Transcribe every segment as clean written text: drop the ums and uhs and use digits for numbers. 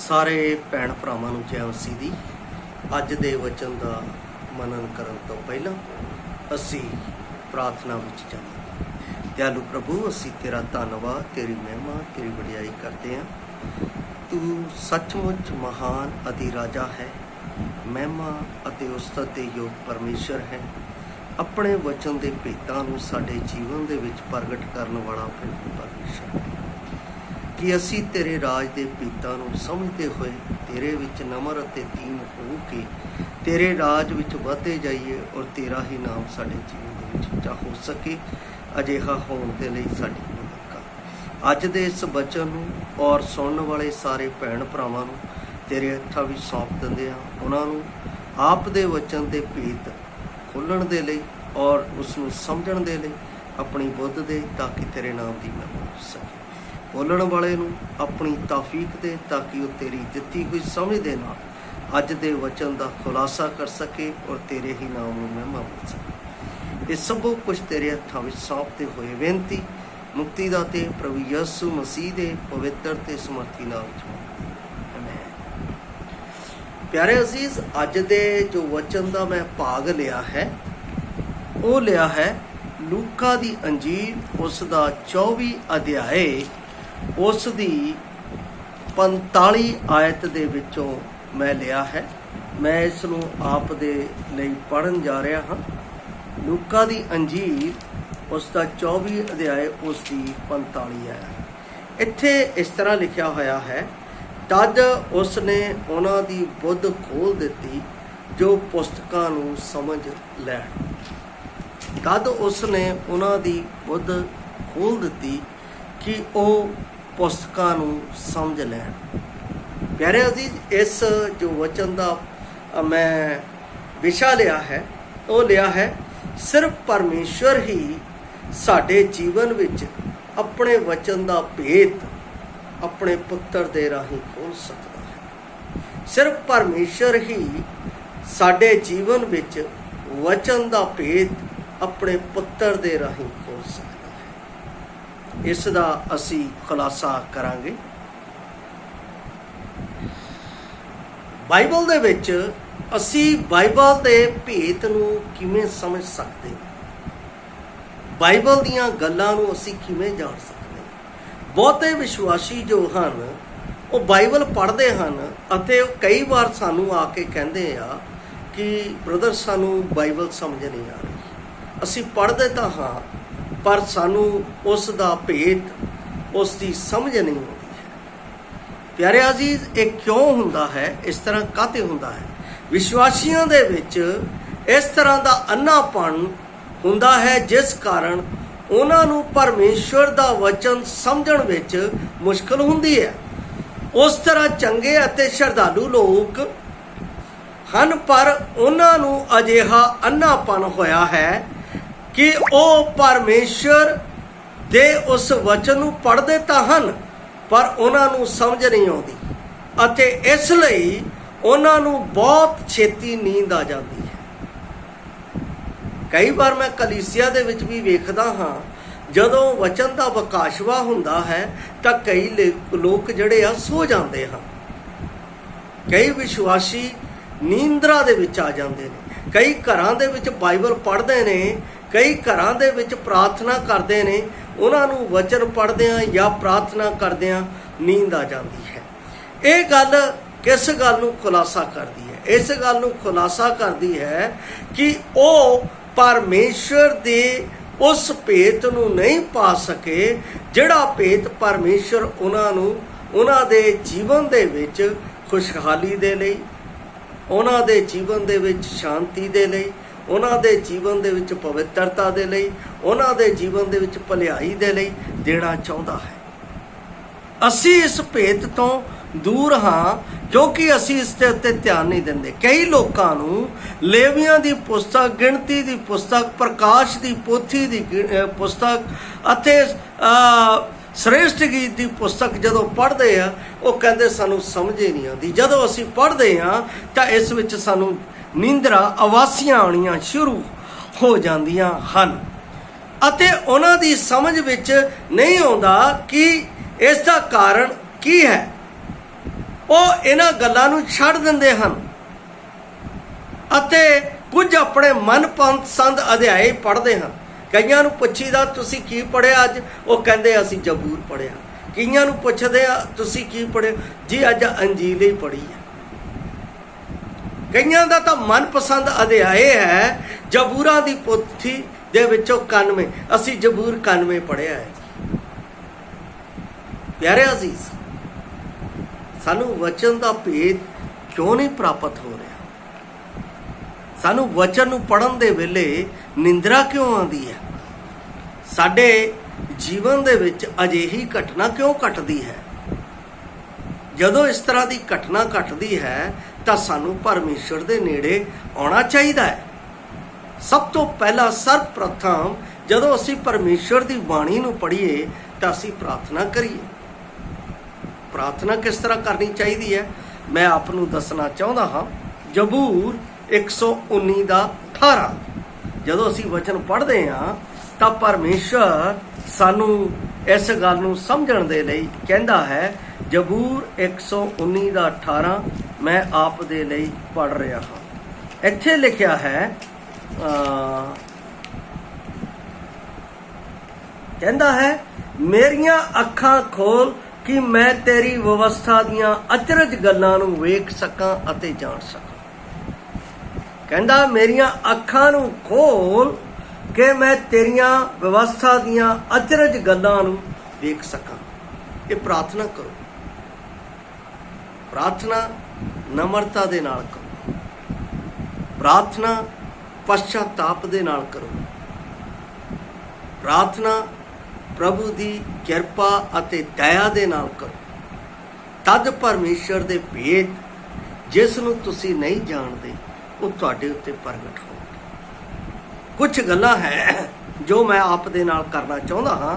ਸਾਰੇ ਭੈਣ ਭਰਾਵਾਂ ਨੂੰ ਜੈ ਮਸੀਹ ਦੀ। ਅੱਜ ਦੇ ਵਚਨ ਦਾ ਮਨਨ ਕਰਨ ਤੋਂ ਪਹਿਲਾਂ ਅਸੀਂ ਪ੍ਰਾਰਥਨਾ ਵਿੱਚ ਜਾਵਾਂਗੇ। ਦਿਆਲੂ ਪ੍ਰਭੂ, ਅਸੀਂ ਤੇਰਾ ਧੰਨਵਾਦ, ਤੇਰੀ ਮਹਿਮਾ, ਤੇਰੀ ਵਡਿਆਈ ਕਰਦੇ ਹਾਂ। ਤੂੰ ਸੱਚਮੁੱਚ ਮਹਾਨ ਅਧਿਰਾਜਾ ਹੈ, ਮਹਿਮਾ ਅਤੇ ਉਸਤਤ ਦੇ ਯੋਗ ਪਰਮੇਸ਼ਰ ਹੈ। ਆਪਣੇ ਵਚਨ ਦੇ ਭੇਤਾਂ ਨੂੰ ਸਾਡੇ ਜੀਵਨ ਦੇ ਵਿੱਚ ਪ੍ਰਗਟ ਕਰਨ ਵਾਲਾ ਪਰਮੇਸ਼ਰ ਹੈ ਕਿ ਅਸੀਂ ਤੇਰੇ ਰਾਜ ਦੇ ਭੇਤਾਂ ਨੂੰ ਸਮਝਦੇ ਹੋਏ ਤੇਰੇ ਵਿੱਚ ਨਮਰ ਅਤੇ ਦੀਨ ਹੋ ਕੇ ਤੇਰੇ ਰਾਜ ਵਿੱਚ ਵਧਦੇ ਜਾਈਏ ਔਰ ਤੇਰਾ ਹੀ ਨਾਮ ਸਾਡੇ ਜੀਵਨ ਦੇ ਵਿੱਚ ਉੱਚਾ ਹੋ ਸਕੇ। ਅਜਿਹਾ ਹੋਣ ਦੇ ਲਈ ਸਾਡੀ ਮਦਦ ਕਰ। ਅੱਜ ਦੇ ਇਸ ਬਚਨ ਨੂੰ ਔਰ ਸੁਣਨ ਵਾਲੇ ਸਾਰੇ ਭੈਣ ਭਰਾਵਾਂ ਨੂੰ ਤੇਰੇ ਹੱਥਾਂ ਵਿੱਚ ਸੌਂਪ ਦਿੰਦੇ ਹਾਂ। ਉਹਨਾਂ ਨੂੰ ਆਪ ਦੇ ਵਚਨ ਦੇ ਭੇਤ ਖੋਲ੍ਹਣ ਦੇ ਲਈ ਔਰ ਉਸ ਨੂੰ ਸਮਝਣ ਦੇ ਲਈ ਆਪਣੀ ਬੁੱਧ ਦੇ, ਤਾਂ ਕਿ ਤੇਰੇ ਨਾਮ ਦੀ ਮਹਿਮਾ ਹੋ ਸਕੇ। ਬੋਲਣ ਵਾਲੇ ਨੂੰ ਆਪਣੀ ਤੌਫੀਕ ਦੇ, ਤਾਂ ਕਿ ਉਹ ਤੇਰੀ ਦਿੱਤੀ ਹੋਈ ਸਮਝ ਦੇ ਨਾਲ ਅੱਜ ਦੇ ਵਚਨ ਦਾ ਖੁਲਾਸਾ ਕਰ ਸਕੇ ਔਰ ਤੇਰੇ ਹੀ ਨਾਮ ਨੂੰ ਮਹਿਮਾ ਮਿਲ ਸਕੇ। ਇਹ ਸਭ ਕੁਝ ਤੇਰੇ ਹੱਥਾਂ ਵਿੱਚ ਸੌਂਪਦੇ ਹੋਏ ਬੇਨਤੀ ਮੁਕਤੀ ਦਾ ਤੇ ਪ੍ਰਭੂ ਯਿਸੂ ਮਸੀਹ ਦੇ ਪਵਿੱਤਰ ਤੇ ਸਮਰਥੀ ਨਾਮ ਵਿੱਚ ਆਮੀਨ। ਪਿਆਰੇ ਅਜ਼ੀਜ਼, ਅੱਜ ਦੇ ਜੋ ਵਚਨ ਦਾ ਮੈਂ ਭਾਗ ਲਿਆ ਹੈ ਉਹ ਲਿਆ ਹੈ ਲੂਕਾ ਦੀ ਅੰਜੀਲ, ਉਸ ਦਾ 24 ਅਧਿਆਏ, ਉਸ ਦੀ 45 ਆਇਤ ਦੇ ਵਿੱਚੋਂ ਮੈਂ ਲਿਆ ਹੈ। ਮੈਂ ਇਸ ਨੂੰ ਆਪ ਦੇ ਲਈ ਪੜ੍ਹਨ ਜਾ ਰਿਹਾ ਹਾਂ। ਲੂਕਾ ਦੀ ਅੰਜੀਲ, ਉਸ ਦਾ 24 ਅਧਿਆਏ, ਉਸ ਦੀ 45 ਆਇਤ। ਇੱਥੇ ਇਸ ਤਰ੍ਹਾਂ ਲਿਖਿਆ ਹੋਇਆ ਹੈ, ਤਦ ਉਸ ਨੇ ਉਹਨਾਂ ਦੀ ਬੁੱਧ ਖੋਲ੍ਹ ਦਿੱਤੀ ਜੋ ਪੁਸਤਕਾਂ ਨੂੰ ਸਮਝ ਲੈਣ। ਤਦ ਉਸ ਨੇ ਉਹਨਾਂ ਦੀ ਬੁੱਧ ਖੋਲ੍ਹ ਦਿੱਤੀ ਕਿ ਉਹ ਪੁਸਤਕਾਂ ਨੂੰ ਸਮਝ ਲੈਣ। ਪਿਆਰੇ ਅਜ਼ੀਜ਼, ਇਸ ਜੋ ਵਚਨ ਦਾ ਮੈਂ ਵਿਸ਼ਾ ਲਿਆ ਹੈ ਉਹ ਲਿਆ ਹੈ ਸਿਰਫ ਪਰਮੇਸ਼ਵਰ ਹੀ ਸਾਡੇ ਜੀਵਨ ਵਿੱਚ ਆਪਣੇ ਵਚਨ ਦਾ ਭੇਤ ਆਪਣੇ ਪੁੱਤਰ ਦੇ ਰਾਹੀਂ ਖੋਲ੍ਹ ਸਕਦਾ ਹੈ। ਸਿਰਫ ਪਰਮੇਸ਼ਵਰ ਹੀ ਸਾਡੇ ਜੀਵਨ ਵਿੱਚ ਵਚਨ ਦਾ ਭੇਤ ਆਪਣੇ ਪੁੱਤਰ ਦੇ ਰਾਹੀਂ ਖੋਲ੍ਹ ਸਕਦਾ ਹੈ। ਇਸ ਦਾ ਅਸੀਂ ਖੁਲਾਸਾ ਕਰਾਂਗੇ। ਬਾਈਬਲ ਦੇ ਵਿੱਚ ਅਸੀਂ ਬਾਈਬਲ ਦੇ ਭੇਤ ਨੂੰ ਕਿਵੇਂ ਸਮਝ ਸਕਦੇ ਹਾਂ? ਬਾਈਬਲ ਦੀਆਂ ਗੱਲਾਂ ਨੂੰ ਅਸੀਂ ਕਿਵੇਂ ਜਾਣ ਸਕਦੇ ਹਾਂ? ਬਹੁਤੇ ਵਿਸ਼ਵਾਸੀ ਜੋ ਹਨ ਉਹ ਬਾਈਬਲ ਪੜ੍ਹਦੇ ਹਨ ਅਤੇ ਕਈ ਵਾਰ ਸਾਨੂੰ ਆ ਕੇ ਕਹਿੰਦੇ ਆ ਕਿ ਬ੍ਰਦਰ, ਸਾਨੂੰ ਬਾਈਬਲ ਸਮਝ ਨਹੀਂ ਆ ਰਹੀ। ਅਸੀਂ ਪੜ੍ਹਦੇ ਤਾਂ ਹਾਂ ਪਰ ਸਾਨੂੰ ਉਸ ਦਾ ਭੇਤ, ਉਸ ਦੀ ਸਮਝ ਨਹੀਂ ਆਉਂਦੀ ਹੈ। ਪਿਆਰੇ ਅਜ਼ੀਜ਼, ਇਹ ਕਿਉਂ ਹੁੰਦਾ ਹੈ? ਇਸ ਤਰ੍ਹਾਂ ਕਾਹਤੇ ਹੁੰਦਾ ਹੈ? ਵਿਸ਼ਵਾਸੀਆਂ ਦੇ ਵਿੱਚ ਇਸ ਤਰ੍ਹਾਂ ਦਾ ਅੰਨ੍ਹਾਪਣ ਹੁੰਦਾ ਹੈ ਜਿਸ ਕਾਰਨ ਉਹਨਾਂ ਨੂੰ ਪਰਮੇਸ਼ਵਰ ਦਾ ਵਚਨ ਸਮਝਣ ਵਿੱਚ ਮੁਸ਼ਕਲ ਹੁੰਦੀ ਹੈ। ਉਸ ਤਰ੍ਹਾਂ ਚੰਗੇ ਅਤੇ ਸ਼ਰਧਾਲੂ ਲੋਕ ਹਨ, ਪਰ ਉਹਨਾਂ ਨੂੰ ਅਜਿਹਾ ਅੰਨ੍ਹਾਪਣ ਹੋਇਆ ਹੈ ਕਿ ਉਹ ਪਰਮੇਸ਼ਵਰ ਦੇ ਉਸ ਵਚਨ ਨੂੰ ਪੜ੍ਹਦੇ ਤਾਂ ਹਨ ਪਰ ਉਹਨਾਂ ਨੂੰ ਸਮਝ ਨਹੀਂ ਆਉਂਦੀ ਅਤੇ ਇਸ ਲਈ ਉਹਨਾਂ ਨੂੰ ਬਹੁਤ ਛੇਤੀ ਨੀਂਦ ਆ ਜਾਂਦੀ ਹੈ। ਕਈ ਵਾਰ ਮੈਂ ਕਲੀਸਿਆ ਦੇ ਵਿੱਚ ਵੀ ਵੇਖਦਾ ਹਾਂ, ਜਦੋਂ ਵਚਨ ਦਾ ਵਿਕਾਸ਼ਵਾ ਹੁੰਦਾ ਹੈ ਤਾਂ ਕਈ ਲੋਕ ਜਿਹੜੇ ਆ ਸੋ ਜਾਂਦੇ ਹਨ। ਕਈ ਵਿਸ਼ਵਾਸੀ ਨੀਂਦਰਾ ਦੇ ਵਿੱਚ ਆ ਜਾਂਦੇ ਨੇ। ਕਈ ਘਰਾਂ ਦੇ ਵਿੱਚ ਬਾਈਬਲ ਪੜ੍ਹਦੇ ਨੇ, ਕਈ ਘਰਾਂ ਦੇ ਵਿੱਚ ਪ੍ਰਾਰਥਨਾ ਕਰਦੇ ਨੇ, ਉਹਨਾਂ ਨੂੰ ਵਚਨ ਪੜ੍ਹਦਿਆਂ ਜਾਂ ਪ੍ਰਾਰਥਨਾ ਕਰਦਿਆਂ ਨੀਂਦ ਆ ਜਾਂਦੀ ਹੈ। ਇਹ ਗੱਲ ਕਿਸ ਗੱਲ ਨੂੰ ਖੁਲਾਸਾ ਕਰਦੀ ਹੈ? ਇਸ ਗੱਲ ਨੂੰ ਖੁਲਾਸਾ ਕਰਦੀ ਹੈ ਕਿ ਉਹ ਪਰਮੇਸ਼ਵਰ ਦੇ ਉਸ ਭੇਤ ਨੂੰ ਨਹੀਂ ਪਾ ਸਕੇ ਜਿਹੜਾ ਭੇਤ ਪਰਮੇਸ਼ਵਰ ਉਹਨਾਂ ਨੂੰ ਉਹਨਾਂ ਦੇ ਜੀਵਨ ਦੇ ਵਿੱਚ ਖੁਸ਼ਹਾਲੀ ਦੇ ਲਈ, ਉਹਨਾਂ ਦੇ ਜੀਵਨ ਦੇ ਵਿੱਚ ਸ਼ਾਂਤੀ ਦੇ ਲਈ, ਉਹਨਾਂ ਦੇ ਜੀਵਨ ਦੇ ਵਿੱਚ ਪਵਿੱਤਰਤਾ ਦੇ ਲਈ, ਉਹਨਾਂ ਦੇ ਜੀਵਨ ਦੇ ਵਿੱਚ ਭਲਾਈ ਦੇ ਲਈ ਦੇਣਾ ਚਾਹੁੰਦਾ ਹੈ। ਅਸੀਂ ਇਸ ਭੇਤ ਤੋਂ ਦੂਰ ਹਾਂ ਕਿਉਂਕਿ ਅਸੀਂ ਇਸ ਦੇ ਉੱਤੇ ਧਿਆਨ ਨਹੀਂ ਦਿੰਦੇ। ਕਈ ਲੋਕਾਂ ਨੂੰ ਲੇਵੀਆਂ ਦੀ ਪੁਸਤਕ, ਗਿਣਤੀ ਦੀ ਪੁਸਤਕ, ਪ੍ਰਕਾਸ਼ ਦੀ ਪੋਥੀ ਦੀ ਪੁਸਤਕ ਅਤੇ ਸ੍ਰੇਸ਼ਟ ਗੀਤ ਦੀ ਪੁਸਤਕ ਜਦੋਂ ਪੜ੍ਹਦੇ ਆ ਉਹ ਕਹਿੰਦੇ ਸਾਨੂੰ ਸਮਝ ਹੀ ਨਹੀਂ ਆਉਂਦੀ। ਜਦੋਂ ਅਸੀਂ ਪੜ੍ਹਦੇ ਹਾਂ ਤਾਂ ਇਸ ਵਿੱਚ ਸਾਨੂੰ ਨੀਂਦਰਾ ਆਵਾਸੀਆਂ ਆਉਣੀਆਂ ਸ਼ੁਰੂ ਹੋ ਜਾਂਦੀਆਂ ਹਨ ਅਤੇ ਉਹਨਾਂ ਦੀ ਸਮਝ ਵਿੱਚ ਨਹੀਂ ਆਉਂਦਾ ਕਿ ਇਸ ਦਾ ਕਾਰਨ ਕੀ ਹੈ। ਉਹ ਇਹਨਾਂ ਗੱਲਾਂ ਨੂੰ ਛੱਡ ਦਿੰਦੇ ਹਨ ਅਤੇ ਕੁਝ ਆਪਣੇ ਮਨਪਸੰਦ ਅਧਿਆਏ ਪੜ੍ਹਦੇ ਹਨ। ਕਈਆਂ ਨੂੰ ਪੁੱਛੀਦਾ ਤੁਸੀਂ ਕੀ ਪੜ੍ਹਿਆ ਅੱਜ, ਉਹ ਕਹਿੰਦੇ ਅਸੀਂ ਜ਼ਬੂਰ ਪੜ੍ਹਿਆ। ਕਈਆਂ ਨੂੰ ਪੁੱਛਦੇ ਆ ਤੁਸੀਂ ਕੀ ਪੜ੍ਹਿਆ, ਜੀ ਅੱਜ ਅੰਜੀਲ ਹੀ ਪੜ੍ਹੀ ਹੈ। ਕਈਆਂ ਦਾ ਤਾਂ ਮਨਪਸੰਦ ਅਧਿਆਏ ਹੈ ਜ਼ਬੂਰਾਂ ਦੀ ਪੋਥੀ ਦੇ ਵਿੱਚੋਂ 91, ਅਸੀਂ ਜ਼ਬੂਰ 91 ਪੜ੍ਹਿਆ ਹੈ। ਪਿਆਰੇ ਅਜ਼ੀਜ਼, ਸਾਨੂੰ ਵਚਨ ਦਾ ਭੇਦ ਕਿਉਂ ਨਹੀਂ ਪ੍ਰਾਪਤ ਹੋ ਰਿਹਾ? ਸਾਨੂੰ ਵਚਨ ਨੂੰ ਪੜ੍ਹਨ ਦੇ ਵੇਲੇ ਨਿੰਦਰਾ ਕਿਉਂ ਆਉਂਦੀ ਹੈ? ਸਾਡੇ ਜੀਵਨ ਦੇ ਵਿੱਚ ਅਜਿਹੀ ਘਟਨਾ ਕਿਉਂ ਘਟਦੀ ਹੈ? ਜਦੋਂ ਇਸ ਤਰ੍ਹਾਂ ਦੀ ਘਟਨਾ ਘਟਦੀ ਹੈ ਤਾਂ ਸਾਨੂੰ ਪਰਮੇਸ਼ਰ ਦੇ ਨੇੜੇ ਆਉਣਾ ਚਾਹੀਦਾ ਹੈ। ਸਭ ਤੋਂ ਪਹਿਲਾਂ ਸਰਵਪ੍ਰਥਮ ਜਦੋਂ ਅਸੀਂ ਪਰਮੇਸ਼ਰ ਦੀ ਬਾਣੀ ਨੂੰ ਪੜ੍ਹੀਏ ਤਾਂ ਅਸੀਂ ਪ੍ਰਾਰਥਨਾ ਕਰੀਏ। ਪ੍ਰਾਰਥਨਾ ਕਿਸ ਤਰ੍ਹਾਂ ਕਰਨੀ ਚਾਹੀਦੀ ਹੈ ਮੈਂ ਆਪ ਨੂੰ ਦੱਸਣਾ ਚਾਹੁੰਦਾ ਹਾਂ। ਜ਼ਬੂਰ 119 ਦਾ 18 ਜਦੋਂ ਅਸੀਂ ਵਚਨ ਪੜ੍ਹਦੇ ਹਾਂ ਤਾਂ ਪਰਮੇਸ਼ਰ ਸਾਨੂੰ ਇਸ ਗੱਲ ਨੂੰ ਸਮਝਣ ਦੇ ਲਈ ਕਹਿੰਦਾ ਹੈ। ਜ਼ਬੂਰ 119 ਦਾ 18 ਮੈਂ ਆਪ ਦੇ ਲਈ ਪੜ੍ਹ ਰਿਹਾ ਹਾਂ। ਇੱਥੇ ਲਿਖਿਆ ਹੈ, ਕਹਿੰਦਾ ਹੈ ਮੇਰੀਆਂ ਅੱਖਾਂ ਖੋਲ ਕਿ ਮੈਂ ਤੇਰੀ ਵਿਵਸਥਾ ਦੀਆਂ ਅਚਰਜ ਗੱਲਾਂ ਨੂੰ ਵੇਖ ਸਕਾਂ ਅਤੇ ਜਾਣ ਸਕਾਂ। ਕਹਿੰਦਾ ਮੇਰੀਆਂ ਅੱਖਾਂ ਨੂੰ ਖੋਲ ਕਿ ਮੈਂ ਤੇਰੀਆਂ ਵਿਵਸਥਾ ਦੀਆਂ ਅਚਰਜ ਗੱਲਾਂ ਨੂੰ ਵੇਖ ਸਕਾਂ। ਇਹ ਪ੍ਰਾਰਥਨਾ ਕਰੋ। ਪ੍ਰਾਰਥਨਾ ਨਮਰਤਾ ਦੇ ਨਾਲ ਕਰੋ। ਪ੍ਰਾਰਥਨਾ ਪਛਤਾਪ ਦੇ ਨਾਲ ਕਰੋ। ਪ੍ਰਾਰਥਨਾ ਪ੍ਰਭੂ ਦੀ ਕਿਰਪਾ ਅਤੇ ਦਇਆ ਦੇ ਨਾਲ ਕਰੋ। ਤਦ ਪਰਮੇਸ਼ਰ ਦੇ ਭੇਦ ਜਿਸ ਨੂੰ ਤੁਸੀਂ ਨਹੀਂ ਜਾਣਦੇ ਉਹ ਤੁਹਾਡੇ ਉੱਤੇ ਪ੍ਰਗਟ ਹੋਣਗੇ। ਕੁਝ ਗੱਲਾਂ ਹੈ ਜੋ ਮੈਂ ਆਪ ਦੇ ਨਾਲ ਕਰਨਾ ਚਾਹੁੰਦਾ ਹਾਂ।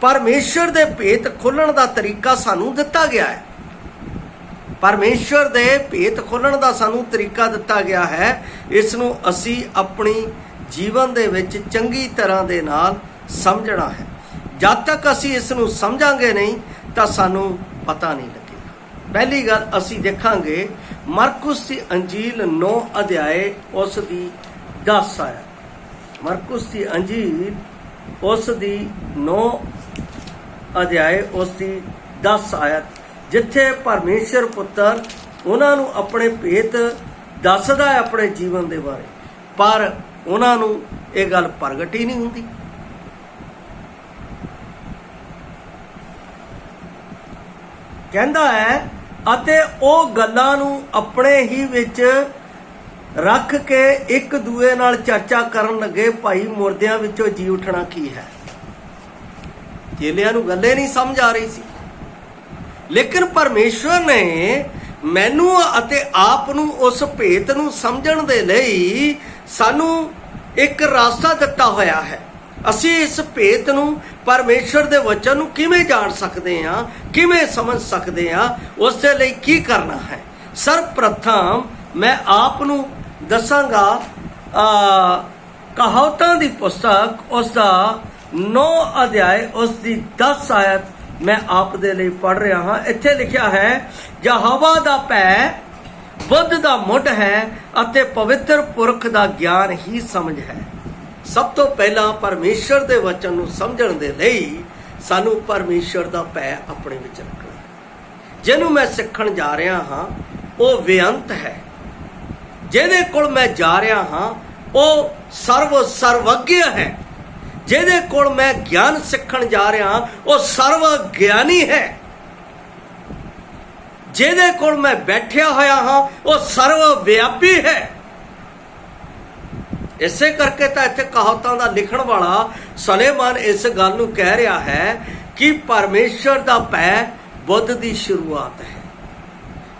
ਪਰਮੇਸ਼ਰ ਦੇ ਭੇਦ ਖੋਲ੍ਹਣ ਦਾ ਤਰੀਕਾ ਸਾਨੂੰ ਦਿੱਤਾ ਗਿਆ ਹੈ। ਪਰਮੇਸ਼ਰ ਦੇ ਭੇਦ ਖੋਲ੍ਹਣ ਦਾ ਸਾਨੂੰ ਤਰੀਕਾ ਦਿੱਤਾ ਗਿਆ ਹੈ। ਇਸ ਨੂੰ ਅਸੀਂ ਆਪਣੀ ਜੀਵਨ ਦੇ ਵਿੱਚ ਚੰਗੀ ਤਰ੍ਹਾਂ ਦੇ ਨਾਲ ਸਮਝਣਾ ਹੈ। ਜਦ ਤੱਕ ਅਸੀਂ ਇਸ ਨੂੰ ਸਮਝਾਂਗੇ ਨਹੀਂ ਤਾਂ ਸਾਨੂੰ ਪਤਾ ਨਹੀਂ ਲੱਗੇਗਾ। ਪਹਿਲੀ ਗੱਲ ਅਸੀਂ ਦੇਖਾਂਗੇ ਮਰਕੁਸ ਦੀ ਅੰਜੀਲ 9 ਅਧਿਆਏ ਉਸ ਦੀ 10 ਆਇਤ। ਮਰਕੁਸ ਦੀ ਅੰਜੀਲ ਉਸ ਦੀ 9 ਅਧਿਆਏ ਉਸ ਦੀ 10 ਆਇਤ, ਜਿੱਥੇ ਪਰਮੇਸ਼ਰ ਪੁੱਤਰ ਉਹਨਾਂ ਨੂੰ ਆਪਣੇ ਭੇਤ ਦੱਸਦਾ ਹੈ ਆਪਣੇ ਜੀਵਨ ਦੇ ਬਾਰੇ, ਪਰ ਉਹਨਾਂ ਨੂੰ ਇਹ ਗੱਲ ਪ੍ਰਗਟ ਹੀ ਨਹੀਂ ਹੁੰਦੀ। ਕਹਿੰਦਾ ਹੈ ਅਤੇ ਉਹ ਗੱਲਾਂ ਨੂੰ ਆਪਣੇ ਹੀ ਵਿੱਚ ਰੱਖ ਕੇ ਇੱਕ ਦੂਏ ਨਾਲ ਚਰਚਾ ਕਰਨ ਲੱਗੇ, ਭਾਈ ਮੁਰਦਿਆਂ ਵਿੱਚੋਂ ਜੀ ਉੱਠਣਾ ਕੀ ਹੈ। ਚੇਲਿਆਂ ਨੂੰ ਗੱਲੇ ਨਹੀਂ ਸਮਝ ਆ ਰਹੀ ਸੀ, ਲੇਕਿਨ ਪਰਮੇਸ਼ਵਰ ਨੇ ਮੈਨੂੰ ਅਤੇ ਆਪ ਨੂੰ ਉਸ ਭੇਤ ਨੂੰ ਸਮਝਣ ਦੇ ਲਈ ਸਾਨੂੰ ਇੱਕ ਰਾਸਤਾ ਦਿੱਤਾ ਹੋਇਆ ਹੈ। ਅਸੀਂ ਇਸ ਭੇਤ ਨੂੰ ਪਰਮੇਸ਼ਰ ਦੇ ਵਚਨ ਨੂੰ ਕਿਵੇਂ ਜਾਣ ਸਕਦੇ ਹਾਂ, ਕਿਵੇਂ ਸਮਝ ਸਕਦੇ ਹਾਂ, ਉਸ ਦੇ ਲਈ ਕੀ ਕਰਨਾ ਹੈ। ਸਰਵਪ੍ਰਥਮ ਮੈਂ ਆਪ ਨੂੰ ਦੱਸਾਂਗਾ ਕਹਾਵਤਾਂ ਦੀ ਪੁਸਤਕ ਉਸ ਦਾ 9 ਅਧਿਆਏ ਉਸ ਦੀ 10 ਆਇਤ ਮੈਂ ਆਪ ਦੇ ਲਈ ਪੜ੍ਹ ਰਿਹਾ ਹਾਂ। ਇੱਥੇ ਲਿਖਿਆ ਹੈ, ਯਹੋਵਾ ਦਾ ਭੈ ਬੁੱਧ ਦਾ ਮੁੱਢ ਹੈ ਅਤੇ ਪਵਿੱਤਰ ਪੁਰਖ ਦਾ ਗਿਆਨ ਹੀ ਸਮਝ ਹੈ। ਸਭ ਤੋਂ ਪਹਿਲਾਂ ਪਰਮੇਸ਼ਰ ਦੇ ਵਚਨ ਨੂੰ ਸਮਝਣ ਦੇ ਲਈ ਸਾਨੂੰ ਪਰਮੇਸ਼ਰ ਦਾ ਭੈ ਆਪਣੇ ਵਿੱਚ ਰੱਖਣਾ। ਜਿਹਨੂੰ ਮੈਂ ਸਿੱਖਣ ਜਾ ਰਿਹਾ ਹਾਂ ਉਹ ਬੇਅੰਤ ਹੈ। ਜਿਹਦੇ ਕੋਲ ਮੈਂ ਜਾ ਰਿਹਾ ਹਾਂ ਉਹ ਸਰਵਗਿ ਹੈ। ਜਿਹਦੇ ਕੋਲ ਮੈਂ ਗਿਆਨ ਸਿੱਖਣ ਜਾ ਰਿਹਾ ਉਹ ਸਰਵ ਗਿਆਨੀ ਹੈ। ਜਿਹਦੇ ਕੋਲ ਮੈਂ ਬੈਠਿਆ ਹੋਇਆ ਹਾਂ ਉਹ ਸਰਵ ਵਿਆਪੀ ਹੈ। ਇਸੇ ਕਰਕੇ ਤਾਂ ਇੱਥੇ ਕਹਾਵਤਾਂ ਦਾ ਲਿਖਣ ਵਾਲਾ ਸੁਲੇਮਾਨ ਇਸ ਗੱਲ ਨੂੰ ਕਹਿ ਰਿਹਾ ਹੈ ਕਿ ਪਰਮੇਸ਼ਰ ਦਾ ਭੈ ਬੁੱਧ ਦੀ ਸ਼ੁਰੂਆਤ ਹੈ।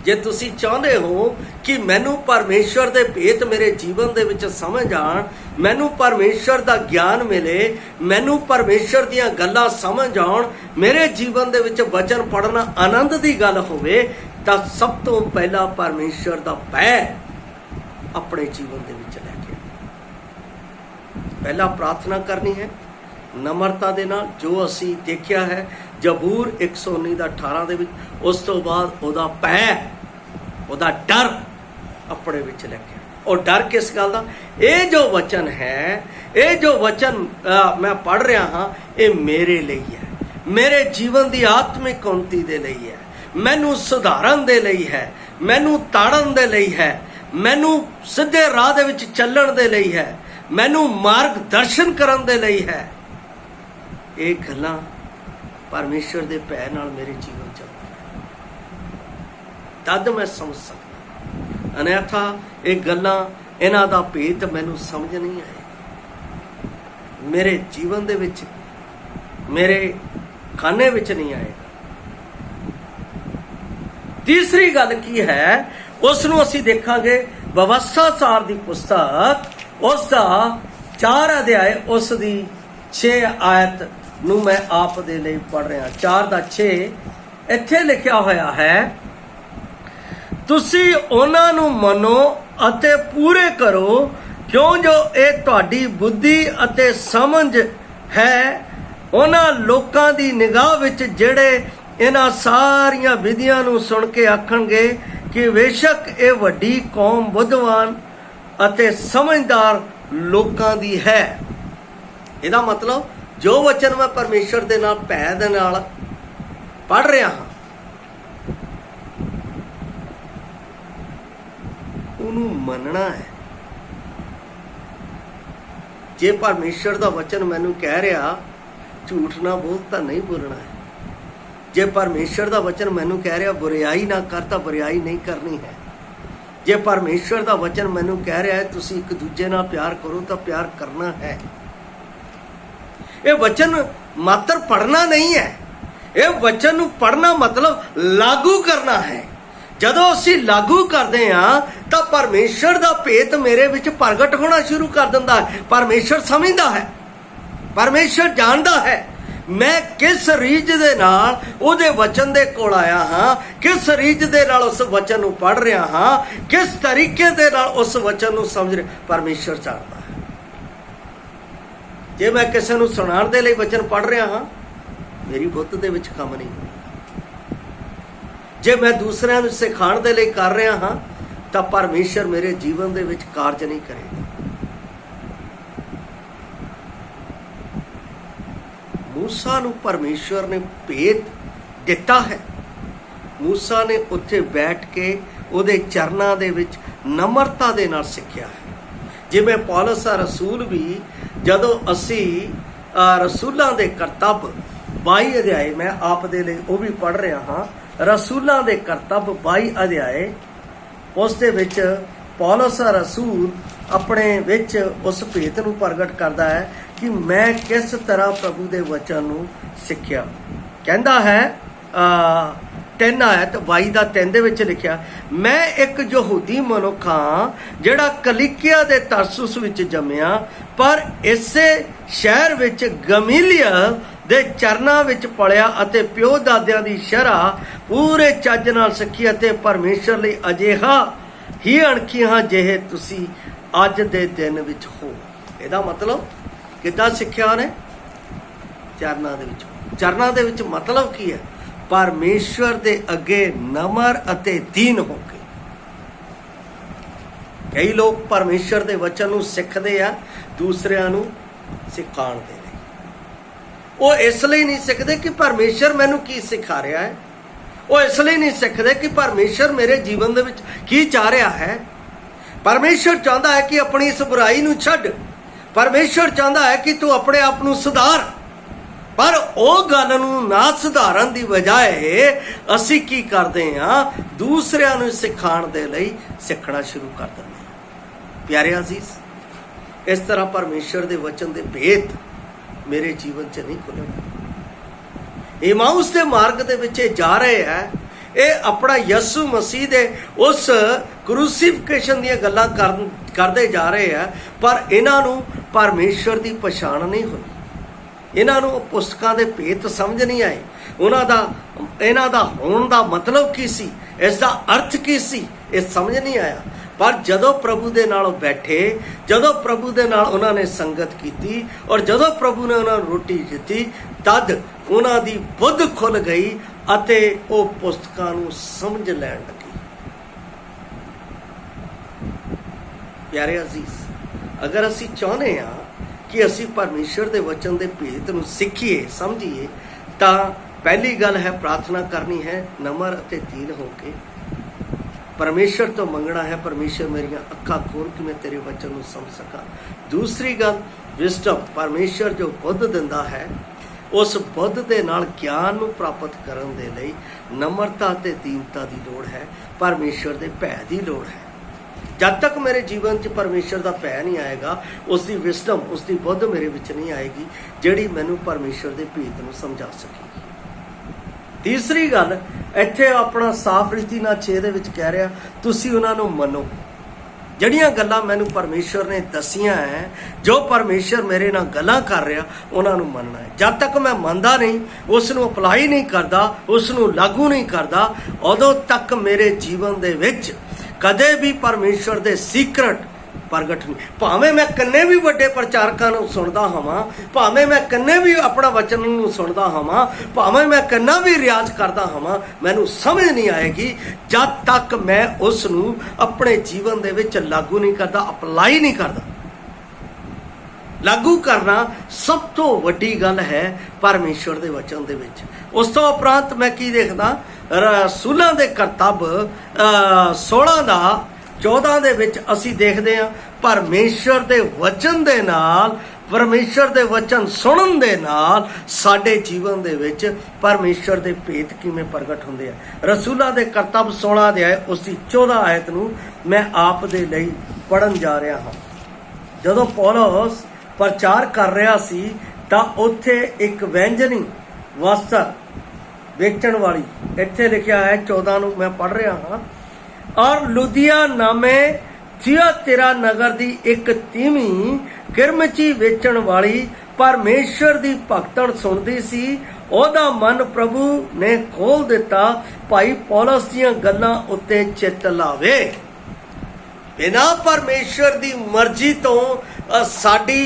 ਜੇ ਤੁਸੀਂ ਚਾਹੁੰਦੇ ਹੋ ਕਿ ਮੈਨੂੰ ਪਰਮੇਸ਼ਰ ਦੇ ਭੇਤ ਮੇਰੇ ਜੀਵਨ ਦੇ ਵਿੱਚ ਸਮਝ ਆਣ, ਮੈਨੂੰ ਪਰਮੇਸ਼ਰ ਦਾ ਗਿਆਨ ਮਿਲੇ, ਮੈਨੂੰ ਪਰਮੇਸ਼ਰ ਦੀਆਂ ਗੱਲਾਂ ਸਮਝ ਆਉਣ, ਮੇਰੇ ਜੀਵਨ ਦੇ ਵਿੱਚ ਵਚਨ ਪੜ੍ਹਨਾ ਆਨੰਦ ਦੀ ਗੱਲ ਹੋਵੇ, ਤਾਂ ਸਭ ਤੋਂ ਪਹਿਲਾਂ ਪਰਮੇਸ਼ਰ ਦਾ ਭੈ ਆਪਣੇ ਜੀਵਨ ਦੇ ਵਿੱਚ ਲੈ ਕੇ ਪਹਿਲਾਂ ਪ੍ਰਾਰਥਨਾ ਕਰਨੀ ਹੈ ਨਮਰਤਾ ਦੇ ਨਾਲ, ਜੋ ਅਸੀਂ ਦੇਖਿਆ ਹੈ ਜ਼ਬੂਰ 119 ਦਾ 18 ਦੇ ਵਿੱਚ। ਉਸ ਤੋਂ ਬਾਅਦ ਉਹਦਾ ਭੈ ਉਹਦਾ ਡਰ ਆਪਣੇ ਵਿੱਚ ਲੈ ਕੇ। ਉਹ ਡਰ ਕਿਸ ਗੱਲ ਦਾ? ਇਹ ਜੋ ਵਚਨ ਹੈ, ਇਹ ਜੋ ਵਚਨ ਮੈਂ ਪੜ੍ਹ ਰਿਹਾ ਹਾਂ, ਇਹ ਮੇਰੇ ਲਈ ਹੈ, ਮੇਰੇ ਜੀਵਨ ਦੀ ਆਤਮਿਕ ਉન્નਤੀ ਦੇ ਲਈ ਹੈ, ਮੈਨੂੰ ਸੁਧਾਰਨ ਦੇ ਲਈ ਹੈ, ਮੈਨੂੰ ਤਾੜਨ ਦੇ ਲਈ ਹੈ, ਮੈਨੂੰ ਸਿੱਧੇ ਰਾਹ ਦੇ ਵਿੱਚ ਚੱਲਣ ਦੇ ਲਈ ਹੈ, ਮੈਨੂੰ ਮਾਰਗ ਦਰਸ਼ਨ ਕਰਨ ਦੇ ਲਈ ਹੈ। ਇਹ ਗੱਲਾਂ ਪਰਮੇਸ਼ਰ ਦੇ ਭੈ ਨਾਲ ਮੇਰੇ ਜੀਵਨ ਚ ਤਦ ਮੈਂ ਸਮਝ ਸਕਦਾ। ਅਨੇਥਾ ਇਹ ਗੱਲਾਂ, ਇਹਨਾਂ ਦਾ ਭੇਤ ਮੈਨੂੰ ਸਮਝ ਨਹੀਂ ਆਏ, ਮੇਰੇ ਜੀਵਨ ਦੇ ਵਿੱਚ, ਮੇਰੇ ਖਾਨੇ ਵਿੱਚ ਨਹੀਂ ਆਏਗਾ। ਤੀਸਰੀ ਗੱਲ ਕੀ ਹੈ, ਉਸ ਨੂੰ ਅਸੀਂ ਦੇਖਾਂਗੇ ਵਿਵਸਥਾ ਸਾਰ ਦੀ ਪੁਸਤਕ, ਉਸ ਦਾ 4 ਅਧਿਆਇ, ਉਸ ਦੀ 6 ਆਇਤ ਨੂੰ ਮੈਂ ਆਪ ਦੇ ਲਈ ਪੜ੍ਹ ਰਿਹਾ। 4 ਦਾ 6 ਇੱਥੇ ਲਿਖਿਆ ਹੋਇਆ ਹੈ, ਤੁਸੀਂ ਉਹਨਾਂ ਨੂੰ ਮੰਨੋ ਅਤੇ ਪੂਰੇ ਕਰੋ, ਕਿਉਂ ਜੋ ਇਹ ਤੁਹਾਡੀ ਬੁੱਧੀ ਅਤੇ ਸਮਝ ਹੈ ਉਹਨਾਂ ਲੋਕਾਂ ਦੀ ਨਿਗਾਹ ਵਿੱਚ ਜਿਹੜੇ ਇਹਨਾਂ ਸਾਰੀਆਂ ਵਿਧੀਆਂ ਨੂੰ ਸੁਣ ਕੇ ਆਖਣਗੇ ਕਿ ਬੇਸ਼ੱਕ ਇਹ ਵੱਡੀ ਕੌਮ ਬੁੱਧਵਾਨ ਅਤੇ ਸਮਝਦਾਰ ਲੋਕਾਂ ਦੀ ਹੈ। ਇਹਦਾ ਮਤਲਬ ਜੋ ਵਚਨ ਮੈਂ ਪਰਮੇਸ਼ਰ ਦੇ ਨਾਲ ਭੈ ਦੇ ਨਾਲ ਪੜ੍ਹ ਰਿਹਾ ਹਾਂ, ਉਹਨੂੰ ਮੰਨਣਾ ਹੈ। ਜੇ ਪਰਮੇਸ਼ਰ ਦਾ ਵਚਨ ਮੈਨੂੰ ਕਹਿ ਰਿਹਾ ਝੂਠ ਨਾ ਬੋਲ, ਤਾਂ ਨਹੀਂ ਬੋਲਣਾ ਹੈ। ਜੇ ਪਰਮੇਸ਼ਰ ਦਾ ਵਚਨ ਮੈਨੂੰ ਕਹਿ ਰਿਹਾ ਬੁਰਾਈ ਨਾ ਕਰ, ਤਾਂ ਬੁਰਾਈ ਨਹੀਂ ਕਰਨੀ ਹੈ। ਜੇ ਪਰਮੇਸ਼ਰ ਦਾ ਵਚਨ ਮੈਨੂੰ ਕਹਿ ਰਿਹਾ ਹੈ ਤੁਸੀਂ ਇੱਕ ਦੂਜੇ ਨਾਲ ਪਿਆਰ ਕਰੋ, ਤਾਂ ਪਿਆਰ ਕਰਨਾ ਹੈ। ਇਹ ਵਚਨ ਮਾਤਰ ਪੜ੍ਹਨਾ ਨਹੀਂ ਹੈ, ਇਹ ਵਚਨ ਨੂੰ ਪੜ੍ਹਨਾ ਮਤਲਬ ਲਾਗੂ ਕਰਨਾ ਹੈ। ਜਦੋਂ ਅਸੀਂ ਲਾਗੂ ਕਰਦੇ ਹਾਂ ਤਾਂ ਪਰਮੇਸ਼ਰ ਦਾ ਭੇਤ ਮੇਰੇ ਵਿੱਚ ਪ੍ਰਗਟ ਹੋਣਾ ਸ਼ੁਰੂ ਕਰ ਦਿੰਦਾ ਹੈ। ਪਰਮੇਸ਼ਰ ਸਮਝਦਾ ਹੈ, ਪਰਮੇਸ਼ਰ ਜਾਣਦਾ ਹੈ ਮੈਂ ਕਿਸ ਰੀਝ ਦੇ ਨਾਲ ਉਹਦੇ ਵਚਨ ਦੇ ਕੋਲ ਆਇਆ ਹਾਂ, ਕਿਸ ਰੀਝ ਦੇ ਨਾਲ ਉਸ ਵਚਨ ਨੂੰ ਪੜ੍ਹ ਰਿਹਾ ਹਾਂ, ਕਿਸ ਤਰੀਕੇ ਦੇ ਨਾਲ ਉਸ ਵਚਨ ਨੂੰ ਸਮਝ ਰਿਹਾ। ਪਰਮੇਸ਼ਰ ਜਾਣਦਾ ਹੈ। ਜੇ ਮੈਂ ਕਿਸੇ ਨੂੰ ਸੁਣਾਉਣ ਦੇ ਲਈ ਵਚਨ ਪੜ੍ਹ ਰਿਹਾ ਹਾਂ, ਮੇਰੀ ਬੁੱਧ ਦੇ ਵਿੱਚ ਕੰਮ ਨਹੀਂ ਹੋਣਾ। ਜੇ ਮੈਂ ਦੂਸਰਿਆਂ ਨੂੰ ਸਿਖਾਉਣ ਦੇ ਲਈ ਕਰ ਰਿਹਾ ਹਾਂ, ਤਾਂ ਪਰਮੇਸ਼ਰ ਮੇਰੇ ਜੀਵਨ ਦੇ ਵਿੱਚ ਕਾਰਜ ਨਹੀਂ ਕਰੇਗਾ। ਮੂਸਾ ਨੂੰ ਪਰਮੇਸ਼ਰ ਨੇ ਭੇਤ ਦਿੱਤਾ ਹੈ। ਮੂਸਾ ਨੇ ਉੱਥੇ ਬੈਠ ਕੇ ਉਹਦੇ ਚਰਨਾਂ ਦੇ ਵਿੱਚ ਨਮਰਤਾ ਦੇ ਨਾਲ ਸਿੱਖਿਆ ਹੈ। ਜਿਵੇਂ ਪੌਲਸ ਰਸੂਲ ਵੀ, ਜਦੋਂ ਅਸੀਂ ਰਸੂਲਾਂ ਦੇ ਕਰਤੱਵ 22 ਅਧਿਆਏ, ਮੈਂ ਆਪ ਦੇ ਲਈ ਉਹ ਵੀ ਪੜ੍ਹ ਰਿਹਾ ਹਾਂ, ਰਸੂਲਾਂ ਦੇ ਕਰਤੱਵ 22 ਅਧਿਆਏ, ਉਸ ਦੇ ਵਿੱਚ ਪੌਲਸ ਰਸੂਲ ਆਪਣੇ ਵਿੱਚ ਉਸ ਭੇਤ ਨੂੰ ਪ੍ਰਗਟ ਕਰਦਾ ਹੈ ਕਿ ਮੈਂ ਕਿਸ ਤਰ੍ਹਾਂ ਪ੍ਰਭੂ ਦੇ ਵਚਨ ਨੂੰ ਸਿੱਖਿਆ। ਕਹਿੰਦਾ ਹੈ 3 ਆਇਤ 22 ਦਾ 3 ਦੇ ਵਿੱਚ ਲਿਖਿਆ, ਮੈਂ ਇੱਕ ਯਹੂਦੀ ਮਨੁੱਖ ਹਾਂ ਜਿਹੜਾ ਕਲੀਕਿਆ ਦੇ ਤਰਸੁਸ ਵਿੱਚ ਜੰਮਿਆ, ਪਰ ਇਸੇ ਸ਼ਹਿਰ ਵਿੱਚ ਗਮੀਲੀਅਲ ਦੇ ਚਰਨਾਂ ਵਿੱਚ ਪਲਿਆ ਅਤੇ ਪਿਓ ਦਾਦਿਆਂ ਦੀ ਸ਼ਰ੍ਹਾ ਪੂਰੇ ਚੱਜ ਨਾਲ ਸਿੱਖੀ ਅਤੇ ਪਰਮੇਸ਼ਰ ਲਈ ਅਜਿਹਾ ਹੀ ਅਣਖੀ ਹਾਂ ਜਿਹੇ ਤੁਸੀਂ ਅੱਜ ਦੇ ਦਿਨ ਵਿੱਚ ਹੋ। ਇਹਦਾ ਮਤਲਬ ਕਿੱਦਾਂ ਸਿੱਖਿਆ ਉਹਨੇ? ਚਰਨਾਂ ਦੇ ਵਿੱਚ। ਚਰਨਾਂ ਦੇ ਵਿੱਚ ਮਤਲਬ ਕੀ ਹੈ? ਪਰਮੇਸ਼ਰ ਦੇ ਅੱਗੇ ਨਮਰ ਅਤੇ ਦੀਨ ਹੋ ਕੇ। ਕਈ ਲੋਕ ਪਰਮੇਸ਼ਰ ਦੇ ਵਚਨ ਨੂੰ ਸਿੱਖਦੇ ਆ ਦੂਸਰਿਆਂ ਨੂੰ ਸਿਖਾਉਣ ਦੇ ਲਈ। ਉਹ ਇਸ ਲਈ ਨਹੀਂ ਸਿੱਖਦੇ ਕਿ ਪਰਮੇਸ਼ਰ ਮੈਨੂੰ ਕੀ ਸਿਖਾ ਰਿਹਾ ਹੈ, ਉਹ ਇਸ ਲਈ ਨਹੀਂ ਸਿੱਖਦੇ ਕਿ ਪਰਮੇਸ਼ਰ ਮੇਰੇ ਜੀਵਨ ਦੇ ਵਿੱਚ ਕੀ ਚਾਹ ਰਿਹਾ ਹੈ। ਪਰਮੇਸ਼ਰ ਚਾਹੁੰਦਾ ਹੈ ਕਿ ਆਪਣੀ ਇਸ ਬੁਰਾਈ ਨੂੰ ਛੱਡ, ਪਰਮੇਸ਼ਰ ਚਾਹੁੰਦਾ ਹੈ ਕਿ ਤੂੰ ਆਪਣੇ ਆਪ ਨੂੰ ਸੁਧਾਰ। ਪਰ ਉਹ ਗੱਲ ਨੂੰ ਨਾ ਸੁਧਾਰਨ ਦੀ ਬਜਾਏ ਅਸੀਂ ਕੀ ਕਰਦੇ ਹਾਂ? ਦੂਸਰਿਆਂ ਨੂੰ ਸਿਖਾਉਣ ਦੇ ਲਈ ਸਿੱਖਣਾ ਸ਼ੁਰੂ ਕਰ ਦਿੰਦੇ ਹਾਂ। ਪਿਆਰੇ ਅਜ਼ੀਜ਼, ਇਸ ਤਰ੍ਹਾਂ ਪਰਮੇਸ਼ਰ ਦੇ ਵਚਨ ਦੇ ਭੇਤ ਮੇਰੇ ਜੀਵਨ 'ਚ ਨਹੀਂ ਖੁੱਲ੍ਹਣਗੇ। ਇਮਾਉਸ ਦੇ ਮਾਰਗ ਦੇ ਵਿੱਚ ਇਹ ਜਾ ਰਹੇ ਹੈ, ਇਹ ਆਪਣਾ ਯਿਸੂ ਮਸੀਹ ਦੇ ਉਸ ਕਰੂਸੀਫਿਕੇਸ਼ਨ ਦੀਆਂ ਗੱਲਾਂ ਕਰਦੇ ਜਾ ਰਹੇ ਹੈ, ਪਰ ਇਹਨਾਂ ਨੂੰ ਪਰਮੇਸ਼ਰ ਦੀ ਪਛਾਣ ਨਹੀਂ ਹੋਈ। ਇਹਨਾਂ ਨੂੰ ਪੁਸਤਕਾਂ ਦੇ ਭੇਤ ਸਮਝ ਨਹੀਂ ਆਏ। ਇਹਨਾਂ ਦਾ ਹੋਣ ਦਾ ਮਤਲਬ ਕੀ ਸੀ, ਇਸ ਦਾ ਅਰਥ ਕੀ ਸੀ, ਇਹ ਸਮਝ ਨਹੀਂ ਆਇਆ। ਪਰ ਜਦੋਂ ਪ੍ਰਭੂ ਦੇ ਨਾਲ ਬੈਠੇ, ਜਦੋਂ ਪ੍ਰਭੂ ਦੇ ਨਾਲ ਉਹਨਾਂ ਨੇ ਸੰਗਤ ਕੀਤੀ ਔਰ ਜਦੋਂ ਪ੍ਰਭੂ ਨੇ ਉਹਨਾਂ ਨੂੰ ਰੋਟੀ ਦਿੱਤੀ, ਤਦ ਉਹਨਾਂ ਦੀ ਬੁੱਧ ਖੁੱਲ ਗਈ ਅਤੇ ਉਹ ਪੁਸਤਕਾਂ ਨੂੰ ਸਮਝ ਲੈਣ ਲੱਗੇ। प्यारे अजीज, अगर असी चाहते हाँ कि असी परमेश्वर के वचन के भेद नूं सीखीए समझीए, तो पहली गल है प्रार्थना करनी है नम्र अते दीन होके परमेश्वर तो मंगना है, परमेश्वर मेरिया अखा खोल कि मैं तेरे वचन नूं समझ सका। दूसरी गल विजडम, परमेश्वर जो बुद्ध दिंदा है उस बुद्ध दे नाल ज्ञान नूं प्राप्त करन दे लई नम्रता ते दीनता की लोड़ है, परमेश्वर के भय की लोड़ है। जब तक मेरे जीवन च परमेश्वर का भय नहीं आएगा, उसकी विजडम, उसकी बुद्ध मेरे विच नहीं आएगी जिहड़ी मैनूं परमेश्वर के भेद नूं समझा सकेगी। तीसरी गल इत्थे अपना साफ रीति नाल 6 दे विच कह रहा, तुसीं उन्हां नूं मनो। ਜਿਹੜੀਆਂ ਗੱਲਾਂ ਮੈਨੂੰ ਪਰਮੇਸ਼ਵਰ ਨੇ ਦਸੀਆਂ ਹੈ, ਜੋ ਪਰਮੇਸ਼ਵਰ ਮੇਰੇ ਨਾਲ ਗੱਲਾਂ ਕਰ ਰਿਹਾ, ਉਹਨਾਂ ਨੂੰ ਮੰਨਣਾ ਹੈ। ਜਦ ਤੱਕ ਮੈਂ ਮੰਨਦਾ ਨਹੀਂ, ਉਸ ਨੂੰ ਅਪਲਾਈ ਨਹੀਂ ਕਰਦਾ, ਉਸ ਨੂੰ ਲਾਗੂ ਨਹੀਂ ਕਰਦਾ, ਉਦੋਂ ਤੱਕ ਮੇਰੇ ਜੀਵਨ ਦੇ ਵਿੱਚ ਕਦੇ ਵੀ ਪਰਮੇਸ਼ਵਰ ਦੇ ਸੀਕ੍ਰੇਟ प्रगट नहीं। भावें मैं किन्ने भी वड्डे प्रचारकां नूं सुनदा होवां, भावें मैं किन्ने भी अपना वचन नूं सुनदा होवां, भावें मैं किन्ना भी रियाज करदा होवां, मैनूं समझ नहीं आएगी जद तक मैं उस नूं अपने जीवन दे विच लागू नहीं करदा, अप्लाई नहीं करदा। लागू करना सब तो वड्डी गल है परमेश्वर दे वचन दे विच। उस तो उपरंत मैं की देखदा, रसूलां दे करतब 16 दा 14 ਦੇ ਵਿੱਚ ਅਸੀਂ ਦੇਖਦੇ ਹਾਂ ਪਰਮੇਸ਼ਰ ਦੇ ਵਚਨ ਦੇ ਨਾਲ, ਪਰਮੇਸ਼ਰ ਦੇ ਵਚਨ ਸੁਣਨ ਦੇ ਨਾਲ ਸਾਡੇ ਜੀਵਨ ਦੇ ਵਿੱਚ ਪਰਮੇਸ਼ਰ ਦੇ ਭੇਤ ਕਿਵੇਂ ਪ੍ਰਗਟ ਹੁੰਦੇ ਆ। ਰਸੂਲਾਂ ਦੇ ਕਰਤੱਵ 16 ਅਧਿਆਇ ਉਸ ਦੀ 14 ਆਇਤ ਨੂੰ ਮੈਂ ਆਪ ਦੇ ਲਈ ਪੜਨ ਜਾ ਰਿਹਾ ਹਾਂ। ਜਦੋਂ ਪੌਲਸ ਪ੍ਰਚਾਰ ਕਰ ਰਿਹਾ ਸੀ ਤਾਂ ਉੱਥੇ ਇੱਕ ਵੈਂਜਨੀ ਵਸਤਰ ਵੇਚਣ ਵਾਲੀ, ਇੱਥੇ ਲਿਖਿਆ ਹੈ 14 ਨੂੰ ਮੈਂ ਪੜ ਰਿਹਾ ਹਾਂ। और लुधिया नामे थियातिरा नगर दी एक तीवीं किरमची वेचण वाली परमेश्वर दी भगतण सुनदी सी। ओदा मन प्रभु ने खोल दिता, भाई पौलस दीयां गल्लां उत्ते चित लावे। बिना परमेश्वर दी मर्जी तो साडी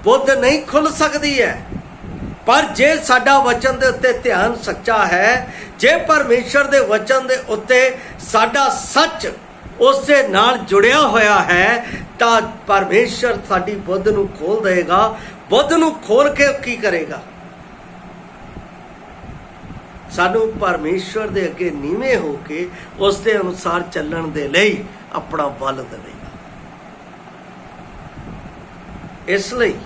बुद्ध नहीं खुल सकदी है, पर जे साडा वचन दे उत्ते ध्यान सच्चा है, जे परमेश्वर दे वचन दे उत्ते साडा सच उस दे नाल जुड़िया होया है, तां परमेश्वर साडी बुद्ध नूं खोल देगा। बुद्ध नूं खोल के की करेगा? सानू परमेश्वर दे अगे नीवें हो के उस दे अनुसार चलण दे लई अपना बल देवेगा। इसलिए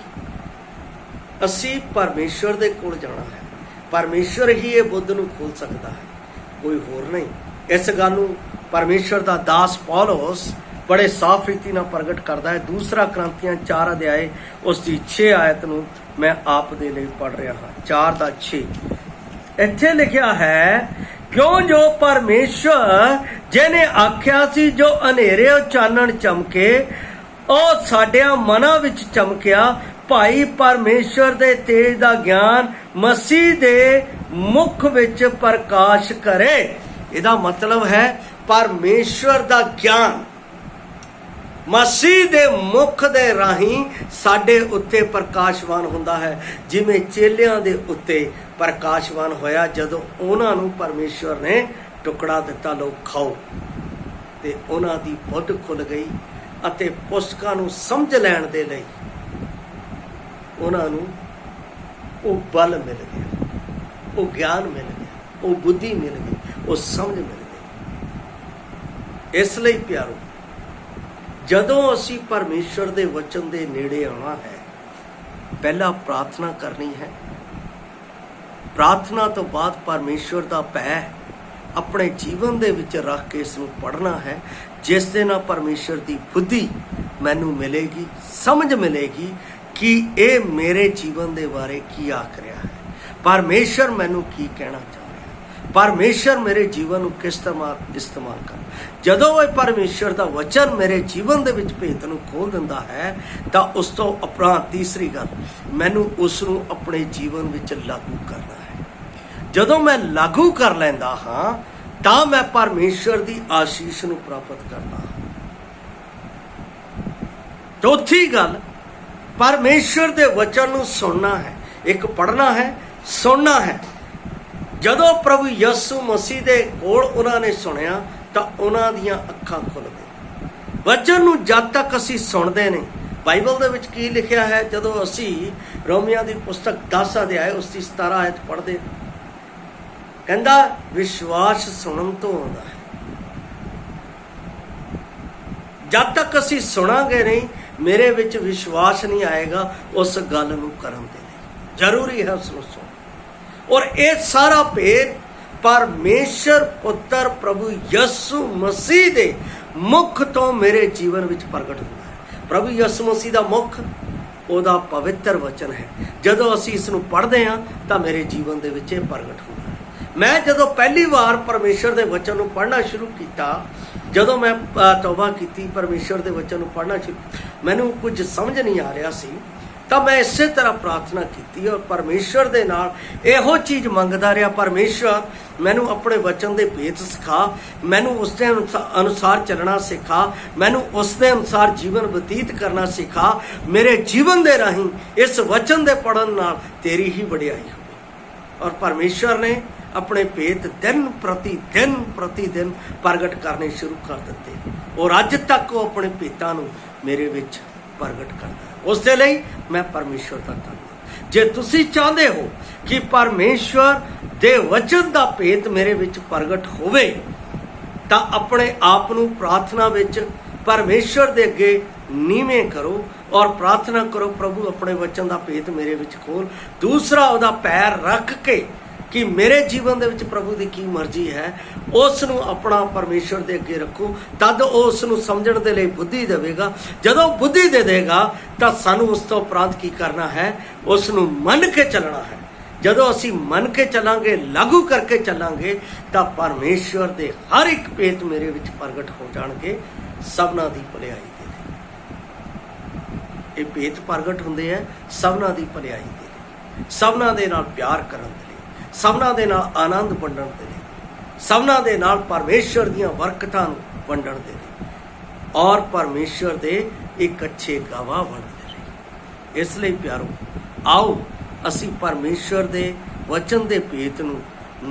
असी परमेश्वर दे कोल जाना है। परमेश्वर ही ये बुद्ध नूं खोल सकता है, कोई होर नहीं। इस गल नूं परमेश्वर दा दास पौलस बड़े साफ रीति नाल प्रगट करता है। दूसरा क्रंथियां 4 अध्याय उसकी 6 आयत नूं मैं आप दे लई पढ़ रहा हाँ। 4 दा 6 इत्थे लिखिया है, क्यों जो परमेश्वर जिहने आख्या सी जो हनेरे चानण चमके, ਉਹ ਸਾਡਿਆਂ ਮਨਾਂ ਵਿੱਚ ਚਮਕਿਆ। ਭਾਈ परमेश्वर ਦੇ ਤੇਜ ਦਾ ਗਿਆਨ ਮਸੀਹ ਦੇ ਮੁਖ ਵਿੱਚ ਪ੍ਰਕਾਸ਼ ਕਰੇ। ਇਹਦਾ ਮਤਲਬ ਹੈ परमेश्वर ਦਾ ਗਿਆਨ ਮਸੀਹ ਦੇ ਮੁਖ ਦੇ ਰਾਹੀਂ ਸਾਡੇ ਉੱਤੇ ਪ੍ਰਕਾਸ਼ਵਾਨ ਹੁੰਦਾ ਹੈ, ਜਿਵੇਂ ਚੇਲਿਆਂ ਦੇ ਉੱਤੇ ਪ੍ਰਕਾਸ਼ਵਾਨ ਹੋਇਆ ਜਦੋਂ ਉਹਨਾਂ ਨੂੰ परमेश्वर ਨੇ ਟੁਕੜਾ ਦਿੱਤਾ, ਲਓ ਖਾਓ, ਤੇ ਉਹਨਾਂ ਦੀ ਬੁੱਧ ਖੁੱਲ ਗਈ ਅਤੇ ਪੁਸਤਕਾਂ ਨੂੰ ਸਮਝ ਲੈਣ ਦੇ ਲਈ ਉਹਨਾਂ ਨੂੰ ਉਹ ਬਲ ਮਿਲ ਗਿਆ, ਉਹ ਗਿਆਨ ਮਿਲ ਗਿਆ, ਉਹ ਬੁੱਧੀ ਮਿਲ ਗਈ, ਉਹ ਸਮਝ ਮਿਲ ਗਈ। ਇਸ ਲਈ ਪਿਆਰੋ, ਜਦੋਂ ਅਸੀਂ ਪਰਮੇਸ਼ਰ ਦੇ ਵਚਨ ਦੇ ਨੇੜੇ ਆਉਣਾ ਹੈ, ਪਹਿਲਾਂ ਪ੍ਰਾਰਥਨਾ ਕਰਨੀ ਹੈ। ਪ੍ਰਾਰਥਨਾ ਤੋਂ ਬਾਅਦ ਪਰਮੇਸ਼ਰ ਦਾ ਭੈ ਆਪਣੇ ਜੀਵਨ ਦੇ ਵਿੱਚ ਰੱਖ ਕੇ ਇਸ ਨੂੰ ਪੜ੍ਹਨਾ ਹੈ, ਜਿਸ ਦੇ ਨਾਲ ਪਰਮੇਸ਼ਰ ਦੀ ਬੁੱਧੀ ਮੈਨੂੰ ਮਿਲੇਗੀ, ਸਮਝ ਮਿਲੇਗੀ ਕਿ ਇਹ ਮੇਰੇ ਜੀਵਨ ਦੇ ਬਾਰੇ ਕੀ ਆਖ ਰਿਹਾ ਹੈ, ਪਰਮੇਸ਼ਰ ਮੈਨੂੰ ਕੀ ਕਹਿਣਾ ਚਾਹੁੰਦਾ ਹੈ, ਪਰਮੇਸ਼ਰ ਮੇਰੇ ਜੀਵਨ ਨੂੰ ਕਿਸ ਤਰ੍ਹਾਂ ਇਸਤੇਮਾਲ ਕਰ। ਜਦੋਂ ਇਹ ਪਰਮੇਸ਼ਰ ਦਾ ਵਚਨ ਮੇਰੇ ਜੀਵਨ ਦੇ ਵਿੱਚ ਭੇਤ ਨੂੰ ਖੋਲ ਦਿੰਦਾ ਹੈ, ਤਾਂ ਉਸ ਤੋਂ ਉਪਰੰਤ ਤੀਸਰੀ ਗੱਲ, ਮੈਨੂੰ ਉਸ ਨੂੰ ਆਪਣੇ ਜੀਵਨ ਵਿੱਚ ਲਾਗੂ ਕਰਨਾ ਹੈ। ਜਦੋਂ ਮੈਂ ਲਾਗੂ ਕਰ ਲੈਂਦਾ ਹਾਂ, ਤਾਂ ਮੈਂ ਪਰਮੇਸ਼ਰ ਦੀ ਆਸ਼ੀਸ਼ ਨੂੰ ਪ੍ਰਾਪਤ ਕਰਦਾ ਹਾਂ। ਚੌਥੀ ਗੱਲ, परमेश्वर के वचन ਨੂੰ सुनना है, एक पढ़ना है, सुनना है। ਜਦੋਂ प्रभु यीशु मसीह ਦੇ ਕੋਲ ਉਹਨਾਂ ਨੇ ਸੁਣਿਆ ਤਾਂ ਉਹਨਾਂ ਦੀਆਂ ਅੱਖਾਂ ਖੁੱਲ ਗਈਆਂ। वचन नूं जद तक असीं सुणदे ने, बाइबल दे विच की लिखिया है, जदों असीं रोमियो दी पुस्तक 10 अध्याय उसकी 17 आयत पढ़दे, कहंदा विश्वास सुणन तो आउंदा है। जद तक असीं सुणांगे नहीं, मेरे विच विश्वास नहीं आएगा उस गल नूं करन दे लई। जरूरी है उसनूं सुण। और ये सारा भेद परमेश्वर पुत्र प्रभु यसु मसीह दे मुख तो मेरे जीवन विच प्रगट हुंदा है। प्रभु यसु मसीह दा मुख ओदा पवित्र वचन है। जदों असीं इस नूं पढ़दे हां तां मेरे जीवन दे विच इह प्रगट हुंदा है। मैं जदों पहली बार परमेश्वर दे वचन नूं पढ़ना शुरू कीता, जदों मैं तौबा कीती, परमेश्वर दे वचन नूं पढ़ना शुरू, मैनूं कुछ समझ नहीं आ रहा सी, तो मैं इसे तरह प्रार्थना की और परमेश्वर दे नाल इहो चीज़ मंगदा रहा, परमेश्वर मैनू अपने वचन दे भेद सिखा, मैनू उसके अनुसार चलना सिखा, मैनू उसके अनुसार जीवन बतीत करना सिखा। मेरे जीवन दे राही इस वचन दे पढ़न नाल तेरी ही वडियाई हो। और परमेश्वर ने अपने भेद दिन प्रति दिन प्रगट करने शुरू कर दिते और अज तक वो अपने भेदां नूं मेरे विच प्रगट करता है। उस दे लई मैं परमेश्वर का धन्यवाद। जे तुसी चाहते हो कि परमेश्वर दे वचन का भेद मेरे विच प्रगट होवे, तां अपने आप नूं प्रार्थना विच परमेश्वर दे अगे नीवें करो और प्रार्थना करो, प्रभु अपने वचन का भेद मेरे विच खोल। दूसरा उहदा पैर रख के कि मेरे जीवन दे विच प्रभु की की मर्जी है, उस नूं अपना परमेश्वर दे अगे रखो, तद उस नूं समझण दे लई बुद्धि देवेगा। जदों बुद्धि दे देगा तां सानूं उस तो उपरंत की करना है, उस नूं मन के चलना है। जदों असीं मन के चलांगे, लागू करके चलांगे, तां परमेश्वर दे हर एक भेद मेरे विच प्रगट हो जाणगे, सबना दी भलाई दे लई। ये भेद प्रगट हुंदे है सबना दी भलाई दे लई, सबना दे नाल प्यार करन दे लई, सबना दे नाल आनंद वंडण दे लई, सबना दे नाल परमेश्वर दीआं बरकतां वंडण दे लई और परमेश्वर दे एक अच्छे गवाह बनण दे लई। इसलिए प्यारो, आओ असीं परमेश्वर दे वचन दे भेद नूं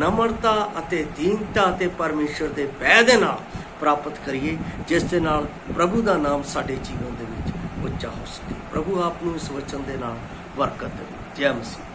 नम्रता अते दीनता अते परमेश्वर दे भय दे नाल प्राप्त करिए, जिस दे नाल प्रभु दा नाम साडे जीवन दे विच उच्चा हो सके। प्रभु आप नूं इस वचन दे नाल बरकत देवे। जय मसीह।